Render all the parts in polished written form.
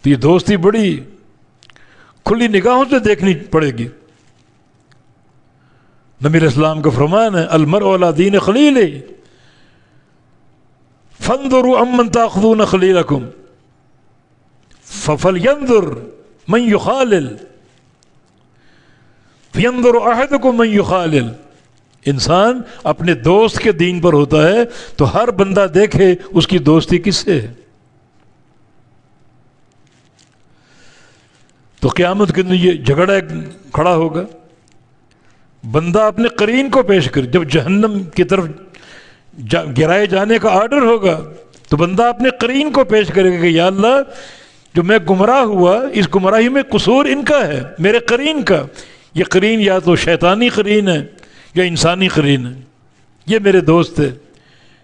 تو یہ دوستی بڑی کھلی نگاہوں سے دیکھنی پڑے گی۔ نبی علیہ السلام کا فرمان ہے المرء علی دین خلیلہ فانظروا امن تاخذون خلیلکم فلینظر من یخالل فینظر احدکم من یخالل۔ انسان اپنے دوست کے دین پر ہوتا ہے تو ہر بندہ دیکھے اس کی دوستی کس سے ہے۔ تو قیامت کے دن یہ جھگڑا کھڑا ہوگا، بندہ اپنے قرین کو پیش کرے۔ جب جہنم کی طرف گرائے جانے کا آرڈر ہوگا تو بندہ اپنے قرین کو پیش کرے گا کہ یا اللہ جو میں گمراہ ہوا اس گمراہی میں قصور ان کا ہے، میرے قرین کا۔ یہ قرین یا تو شیطانی قرین ہے یا انسانی قرین ہے، یہ میرے دوست ہے،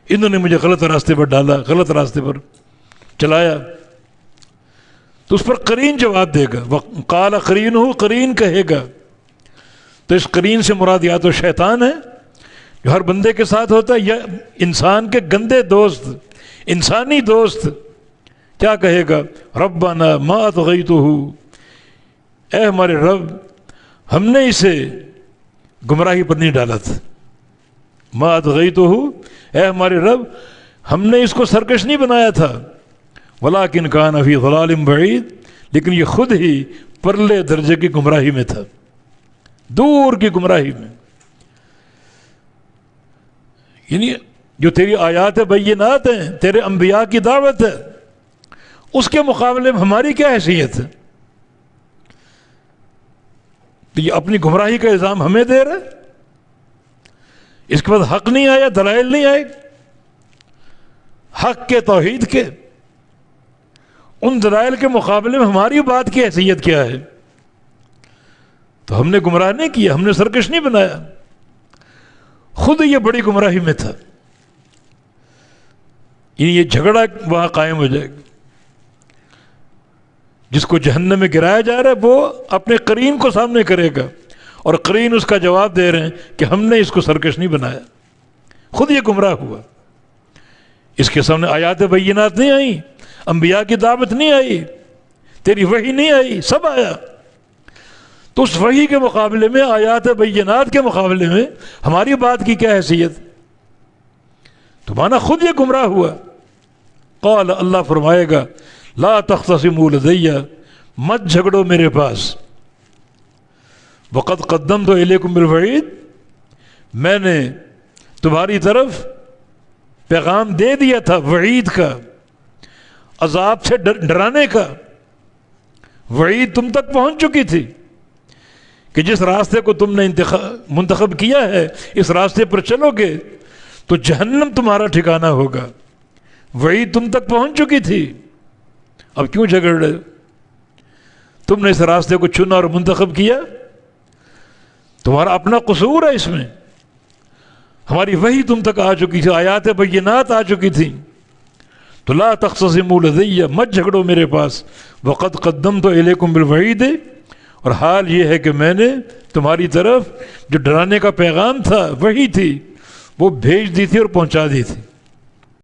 انہوں نے مجھے غلط راستے پر ڈالا، غلط راستے پر چلایا۔ تو اس پر قرین جواب دے گا، قال قرینہ، قرین کہے گا۔ تو اس قرین سے مراد یا تو شیطان ہے جو ہر بندے کے ساتھ ہوتا ہے، یا انسان کے گندے دوست، انسانی دوست کیا کہے گا؟ ربنا ما اطغیتہ، اے ہمارے رب ہم نے اسے گمراہی پر نہیں ڈالا تھا۔ ما اطغیتہ، اے ہمارے رب ہم نے اس کو سرکش نہیں بنایا تھا، ولکن کان فی ضلال بعید، لیکن یہ خود ہی پرلے درجے کی گمراہی میں تھا، دور کی گمراہی میں۔ یعنی جو تیری آیات بینات ہیں، تیرے انبیاء کی دعوت ہے، اس کے مقابلے میں ہماری کیا حیثیت ہے؟ تو یہ اپنی گمراہی کا الزام ہمیں دے رہا ہے، اس کے بعد حق نہیں آیا، دلائل نہیں آئے حق کے، توحید کے، ان دلائل کے مقابلے میں ہماری بات کی حیثیت کیا ہے؟ تو ہم نے گمراہ نہیں کیا، ہم نے سرکش نہیں بنایا، خود یہ بڑی گمراہی میں تھا۔ یہ جھگڑا وہاں قائم ہو جائے گا۔ جس کو جہنم میں گرایا جا رہا ہے وہ اپنے قرین کو سامنے کرے گا، اور قرین اس کا جواب دے رہے ہیں کہ ہم نے اس کو سرکش نہیں بنایا، خود یہ گمراہ ہوا۔ اس کے سامنے آیات بینات نہیں آئی، انبیاء کی دعوت نہیں آئی، تیری وحی نہیں آئی، سب آیا۔ تو اس وحی کے مقابلے میں، آیات بینات کے مقابلے میں ہماری بات کی کیا حیثیت؟ تو مانا خود یہ گمراہ ہوا۔ قال، اللہ فرمائے گا لا تختصموا لدی، مت جھگڑو میرے پاس، وقد قدمت الیکم بالوعید، میں نے تمہاری طرف پیغام دے دیا تھا وعید کا، عذاب سے ڈرانے کا۔ وعید تم تک پہنچ چکی تھی کہ جس راستے کو تم نے منتخب کیا ہے، اس راستے پر چلو گے تو جہنم تمہارا ٹھکانہ ہوگا۔ وعید تم تک پہنچ چکی تھی، اب کیوں جھگڑ رہے؟ تم نے اس راستے کو چنا اور منتخب کیا، تمہارا اپنا قصور ہے اس میں۔ ہماری وحی تم تک آ چکی تھی، آیات بینات آ چکی تھی، تو لا تختصموا لدی، مت جھگڑو میرے پاس، وقد قدمت الیکم بالوعید، اور حال یہ ہے کہ میں نے تمہاری طرف جو ڈرانے کا پیغام تھا، وحی تھی، وہ بھیج دی تھی اور پہنچا دی تھی۔